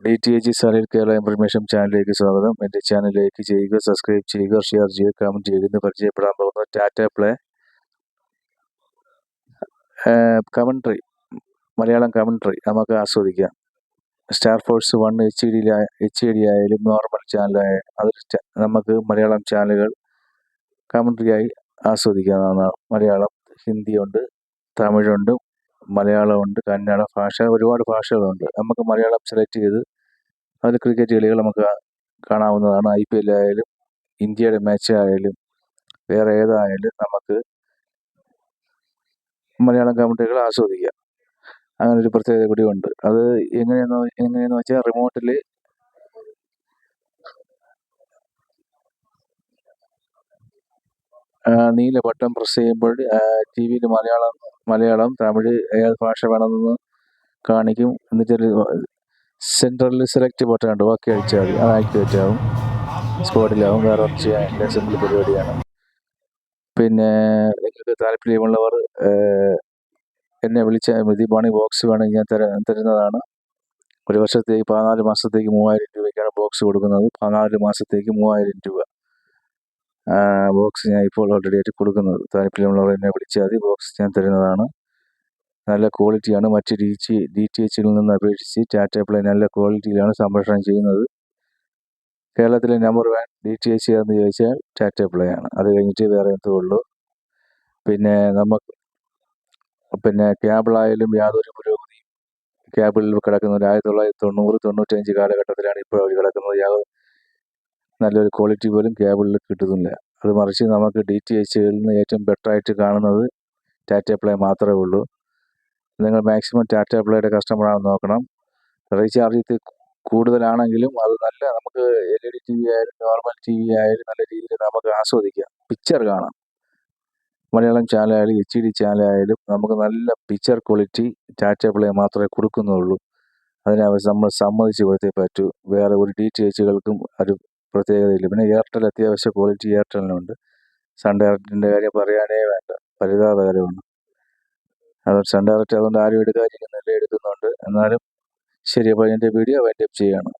DTH Salil Kerala information ചാനലിലേക്ക് സ്വാഗതം. എൻ്റെ ചാനൽ ലൈക്ക് ചെയ്യുക, സബ്സ്ക്രൈബ് ചെയ്യുക, ഷെയർ ചെയ്യുക, കമൻറ്റ് ചെയ്യുക. ഇന്ന് പരിചയപ്പെടാൻ പോകുന്നത് Tata play commentary, Malayalam commentary നമുക്ക് ആസ്വദിക്കാം. സ്റ്റാർ ഫോഴ്സ് 1 HD ആയാലും നോർമൽ ചാനലായ അതിൽ നമുക്ക് മലയാളം ചാനലുകൾ കമൻട്രിയായി ആസ്വദിക്കാവുന്നതാണ്. മലയാളം, ഹിന്ദിയുണ്ട്, തമിഴുണ്ട്, മലയാളമുണ്ട്, കന്നഡ ഭാഷ, ഒരുപാട് ഭാഷകളുണ്ട്. നമുക്ക് മലയാളം സെലക്ട് ചെയ്ത് അതിൽ ക്രിക്കറ്റ് കളികൾ നമുക്ക് കാണാവുന്നതാണ്. IPL ആയാലും ഇന്ത്യയുടെ മാച്ച് ആയാലും വേറെ ഏതായാലും നമുക്ക് മലയാളം കമൻട്രികൾ ആസ്വദിക്കാം. അങ്ങനെ ഒരു പ്രത്യേകത കൂടി ഉണ്ട്. അത് എങ്ങനെയെന്ന് വെച്ചാൽ റിമോട്ടിൽ നീല ബട്ടൺ പ്രസ് ചെയ്യുമ്പോൾ TV-യിൽ മലയാളം, തമിഴ് ഏത് ഭാഷ വേണമെന്ന് കാണിക്കും. എന്നിട്ട് സെൻട്രലിൽ സെലക്ട് ബട്ടൺ ഉണ്ട്, ഓക്കെ അടിച്ചാൽ മതി, അത് ആക്ടിവേറ്റ് ആവും, സ്പോട്ടിലാവും. വേറെ ഒന്നും ചെയ്യാനില്ല, സിമ്പിൾ പരിപാടിയാണ്. പിന്നെ നിങ്ങൾക്ക് താല്പര്യമുള്ളവർ എന്നെ വിളിച്ചാൽ മതി. മണി ബോക്സ് വേണമെങ്കിൽ ഞാൻ തരുന്നതാണ്. ഒരു വർഷത്തേക്ക് 14 മാസത്തേക്ക് 3000 രൂപയ്ക്കാണ് ബോക്സ് കൊടുക്കുന്നത്. 14 മാസത്തേക്ക് 3000 രൂപ ബോക്സ് ഞാൻ ഇപ്പോൾ ഓൾറെഡി ആയിട്ട് കൊടുക്കുന്നത്. താല്പര്യമുള്ളവർ എന്നെ വിളിച്ചാൽ മതി, ബോക്സ് ഞാൻ തരുന്നതാണ്. നല്ല ക്വാളിറ്റിയാണ്. മറ്റ് DTHൽ നിന്ന് അപേക്ഷിച്ച് ടാറ്റ പ്ലേ നല്ല ക്വാളിറ്റിയിലാണ് സംപ്രേഷണം ചെയ്യുന്നത്. കേരളത്തിലെ നമ്പർ 1 DTH എന്ന് ചോദിച്ചാൽ ടാറ്റ പ്ലേ ആണ്. അത് കഴിഞ്ഞിട്ട് വേറെ എന്തോ ഉള്ളൂ. പിന്നെ കേബിളായാലും യാതൊരു പുരോഗതിയും കേബിളിൽ കിടക്കുന്നത് 1990-95 കാലഘട്ടത്തിലാണ് ഇപ്പോൾ അവർ കിടക്കുന്നത്. നല്ലൊരു ക്വാളിറ്റി പോലും കേബിളിൽ കിട്ടുന്നില്ല. അത് മറിച്ച് നമുക്ക് DTHകളിൽ നിന്ന് ഏറ്റവും ബെറ്ററായിട്ട് കാണുന്നത് ടാറ്റ പ്ലേ മാത്രമേ ഉള്ളൂ. നിങ്ങൾ മാക്സിമം ടാറ്റ പ്ലേയുടെ കസ്റ്റമറാണെന്ന് നോക്കണം. റീചാർജ് കൂടുതലാണെങ്കിലും അത് നല്ല, നമുക്ക് LED TV ആയാലും നോർമൽ TV ആയാലും നല്ല രീതിയിൽ നമുക്ക് ആസ്വദിക്കാം, പിക്ചർ കാണാം. മലയാളം ചാനലായാലും HD ചാനലായാലും നമുക്ക് നല്ല പിക്ചർ ക്വാളിറ്റി ടാറ്റ പ്ലേ മാത്രമേ കൊടുക്കുന്നുള്ളൂ. നമ്മൾ സമ്മതിച്ച് കൊടുത്തേ പറ്റൂ. വേറെ ഒരു DTHകൾക്കും ഒരു പ്രത്യേകതയില്ല. പിന്നെ എയർടെൽ അത്യാവശ്യ ക്വാളിറ്റി എയർടെലിനുണ്ട്. സൺ ഡയറക്റ്റിൻ്റെ കാര്യം പറയാനേ വേണ്ട, പരിതാപകരമാണ്. അതുകൊണ്ട് സൺ ഡയറക്റ്റ് അതുകൊണ്ട് ആരും എടുക്കുന്നുണ്ട്. എന്നാലും ശരി, അപ്പോൾ എൻ്റെ വീഡിയോ വൈൻഡപ്പ് ചെയ്യുകയാണ്.